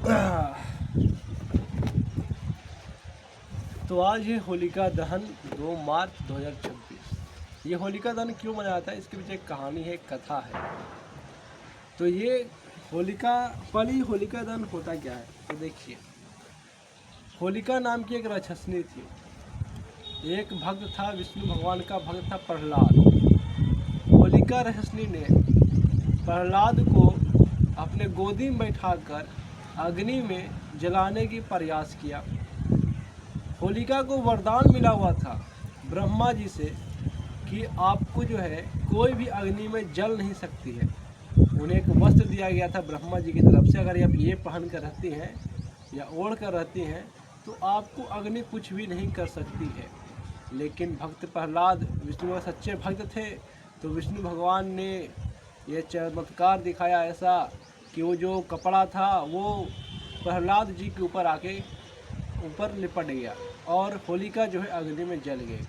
तो आज है होलिका दहन 2 मार्च 2026। ये होलिका दहन क्यों मनाया जाता है, इसके पीछे एक कहानी है, एक कथा है। तो ये होलिका दहन होता क्या है, तो देखिए। होलिका नाम की एक राक्षसनी थी। एक भक्त था, विष्णु भगवान का भक्त था प्रहलाद। होलिका राक्षसनी ने प्रहलाद को अपने गोदी में बैठाकर अग्नि में जलाने की प्रयास किया। होलिका को वरदान मिला हुआ था ब्रह्मा जी से कि आपको जो है कोई भी अग्नि में जल नहीं सकती है। उन्हें एक वस्त्र दिया गया था ब्रह्मा जी की तरफ से, अगर आप ये पहन कर रहती हैं या ओढ़ कर रहती हैं तो आपको अग्नि कुछ भी नहीं कर सकती है। लेकिन भक्त प्रहलाद विष्णु के सच्चे भक्त थे, तो विष्णु भगवान ने ये चमत्कार दिखाया ऐसा कि वो जो कपड़ा था वो प्रहलाद जी के ऊपर आके ऊपर लिपट गया और होलिका जो है अग्नि में जल गई।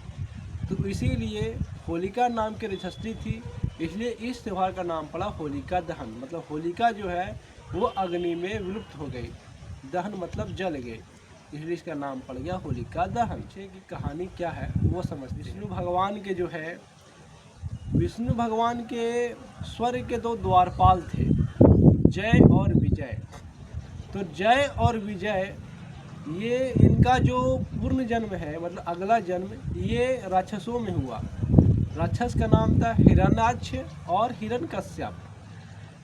तो इसीलिए होलिका नाम की राक्षसी थी, इसलिए इस त्यौहार का नाम पड़ा होलिका दहन। मतलब होलिका जो है वो अग्नि में विलुप्त हो गई, दहन मतलब जल गई, इसलिए इसका नाम पड़ गया होलिका दहन। की कहानी क्या है वो समझते। विष्णु भगवान के स्वर्ग के 2 द्वारपाल थे, जय और विजय। तो जय और विजय ये इनका जो पूर्ण जन्म है, मतलब अगला जन्म, ये राक्षसों में हुआ। राक्षस का नाम था हिरण्याक्ष और हिरण्यकश्यप।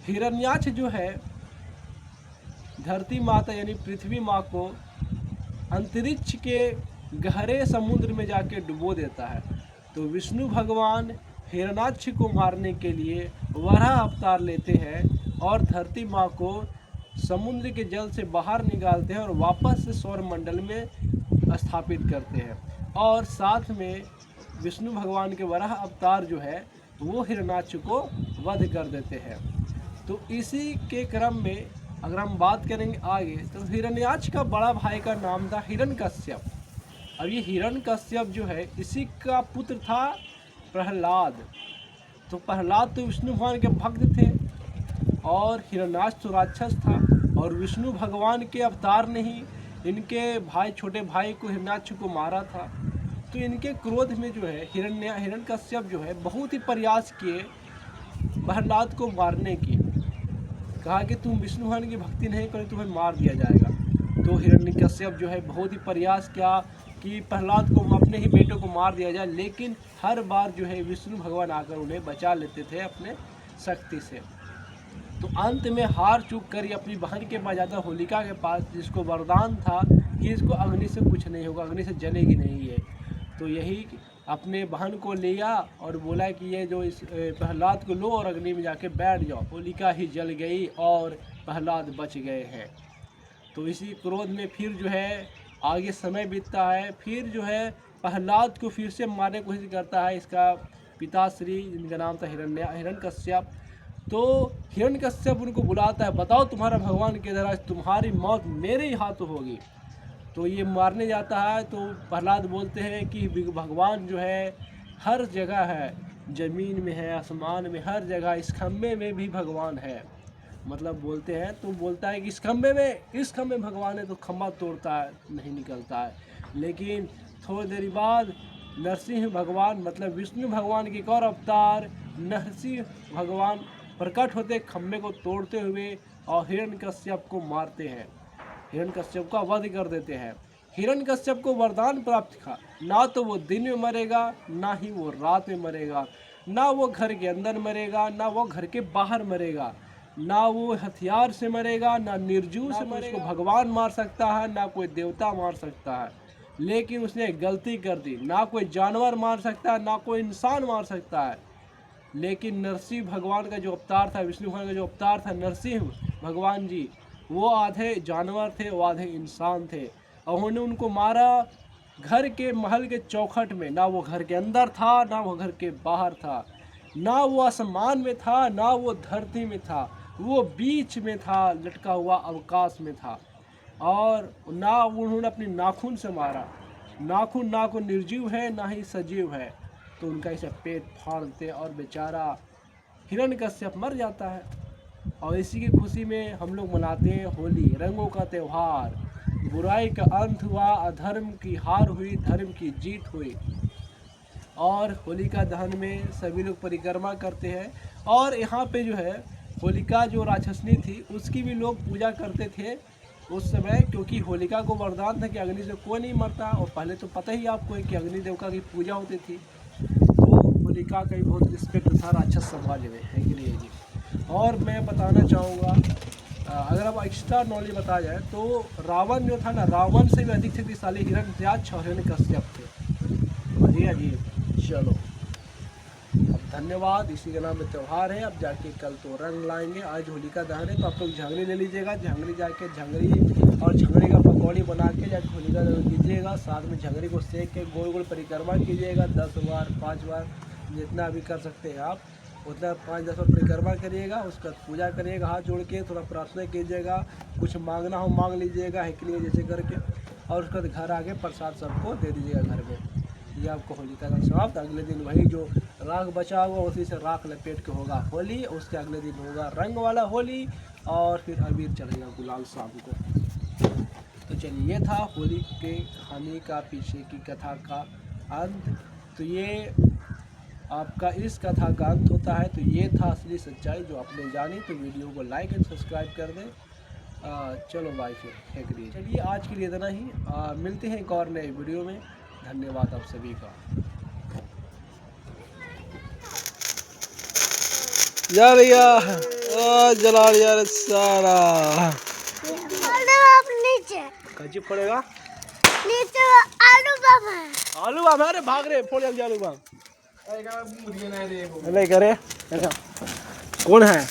हिरण्याक्ष जो है धरती माता यानी पृथ्वी माँ को अंतरिक्ष के गहरे समुद्र में जाके डुबो देता है। तो विष्णु भगवान हिरण्याक्ष को मारने के लिए वराह अवतार लेते हैं और धरती माँ को समुद्र के जल से बाहर निकालते हैं और वापस से सौर मंडल में स्थापित करते हैं। और साथ में विष्णु भगवान के वराह अवतार जो है वो हिरण्याक्ष को वध कर देते हैं। तो इसी के क्रम में अगर हम बात करेंगे आगे, तो हिरण्याक्ष का बड़ा भाई का नाम था हिरण्यकश्यप। अब ये हिरण्यकश्यप जो है इसी का पुत्र था प्रहलाद। तो प्रहलाद तो विष्णु भगवान के भक्त थे और हिरण्याक्ष तो राक्षस था, और विष्णु भगवान के अवतार ने ही इनके भाई, छोटे भाई को, हिरण्याक्ष को मारा था। तो इनके क्रोध में जो है हिरण्यकश्यप जो है बहुत ही प्रयास किए प्रहलाद को मारने की। कहा कि तुम विष्णु भगवान की भक्ति नहीं करो, तुम्हें मार दिया जाएगा। तो हिरण्यकश्यप जो है बहुत ही प्रयास किया कि प्रहलाद को, अपने ही बेटों को मार दिया जाए, लेकिन हर बार जो है विष्णु भगवान आकर उन्हें बचा लेते थे अपने शक्ति से। तो अंत में हार चूक कर ये अपनी बहन के पास जाता, होलिका के पास, जिसको वरदान था कि इसको अग्नि से कुछ नहीं होगा, अग्नि से जलेगी नहीं है। तो यही अपने बहन को लिया और बोला कि ये जो इस प्रहलाद को लो और अग्नि में जाके बैठ जाओ। होलिका ही जल गई और प्रहलाद बच गए हैं। तो इसी क्रोध में फिर जो है आगे समय बीतता है, फिर जो है प्रहलाद को फिर से मारने की कोशिश करता है इसका पिताश्री, जिनका नाम था हिरण्यकश्यप। तो हिरण्यकश्यप उनको बुलाता है, बताओ तुम्हारा भगवान किधर है, तुम्हारी मौत मेरे ही हाथों होगी। तो ये मारने जाता है। तो प्रहलाद बोलते हैं कि भगवान जो है हर जगह है, ज़मीन में है, आसमान में, हर जगह, इस खम्भे में भी भगवान है। मतलब बोलते हैं, तो बोलता है कि इस खम्भे में भगवान है। तो खम्भा तोड़ता है, नहीं निकलता है। लेकिन थोड़ी देर बाद नरसिंह भगवान, मतलब विष्णु भगवान के एक और अवतार नरसिंह भगवान प्रकट होते, खम्भे को तोड़ते हुए और हिरण्यकश्यप को मारते हैं, हिरण्यकश्यप का वध कर देते हैं। हिरण्यकश्यप को वरदान प्राप्त था, ना तो वो दिन में मरेगा, ना ही वो रात में मरेगा, ना वो घर के अंदर मरेगा, ना वो घर के बाहर मरेगा, ना वो हथियार से मरेगा, ना निर्जीव से मरेगा। उसको भगवान मार सकता है, ना कोई देवता मार सकता है। लेकिन उसने गलती कर दी, ना कोई जानवर मार सकता है, ना कोई इंसान मार सकता है। लेकिन नरसिंह भगवान का जो अवतार था, विष्णु भगवान का जो अवतार था नरसिंह भगवान जी, वो आधे जानवर थे, वो आधे इंसान थे। और उन्होंने उनको मारा घर के महल के चौखट में। ना वो घर के अंदर था, ना वो घर के बाहर था, ना वो आसमान में था, ना वो धरती में था, वो बीच में था, लटका हुआ अवकाश में था। और ना उन्होंने अपनी नाखून से मारा। नाखून ना को निर्जीव है, ना ही सजीव है। तो उनका इसे पेट फाड़ देते और बेचारा हिरण्यकश्यप मर जाता है। और इसी की खुशी में हम लोग मनाते हैं होली, रंगों का त्यौहार। बुराई का अंत हुआ, अधर्म की हार हुई, धर्म की जीत हुई। और होलिका दहन में सभी लोग परिक्रमा करते हैं। और यहाँ पे जो है होलिका जो राक्षसनी थी उसकी भी लोग पूजा करते थे उस समय, क्योंकि होलिका को वरदान था कि अग्नि से कोई नहीं मरता। और पहले तो पता ही आपको है कि अग्नि देवता की पूजा होती थी, तो होलिका का भी बहुत रिस्पेक्ट था राक्षस समाज में, है कि नहीं जी। और मैं बताना चाहूँगा, अगर अब एक्स्ट्रा नॉलेज बताया जाए तो रावण जो था ना, रावण से भी अधिक शक्तिशाली हिरण्यकश्यप और हिरण्यकश्यप थे। बढ़िया जी। चलो अब धन्यवाद। इसी के नाम में त्यौहार है। अब जाके कल तो रंग लाएंगे, आज होलिका दहन है तो आप लोग झांगरी ले लीजिएगा। झांगरी जाके झांगरी और झांगरी का पकौड़ी बना के जाके होलिका दहन कीजिएगा। साथ में झांगरी को सेक के गोल गोल परिक्रमा कीजिएगा 10 बार 5 बार, जितना भी कर सकते हैं आप उतना 5-10 बार परिक्रमा करिएगा। उसका पूजा करिएगा, हाथ जोड़ के थोड़ा प्रार्थना कीजिएगा, कुछ मांगना हो मांग लीजिएगा, है कि नहीं, जैसे करके। और उसके बाद घर आके प्रसाद सबको दे दीजिएगा घर में। ये आपको होलिका दहन समाप्त। अगले दिन वही जो राख बचा हुआ उसी से राख लपेट के होगा होली। उसके अगले दिन होगा रंग वाला होली, और फिर अबीर चढ़ेगा गुलाल शाम को। तो चलिए, ये था होली के कहानी का पीछे की कथा का अंत। तो ये आपका इस कथा का अंत होता है। तो ये था असली सच्चाई जो आपने जानी। तो वीडियो को लाइक एंड सब्सक्राइब कर दें। चलो बाय, फिर फेंक दिए। चलिए आज के लिए इतना ही। मिलते हैं एक और नए वीडियो में। धन्यवाद आप सभी का। यार जला यार सारा नीचे कच्ची पड़ेगा नीचे। आलू बम है, आलू बम है। अरे भाग रहे, फोड़ आलू बम नहीं करे। कौन है?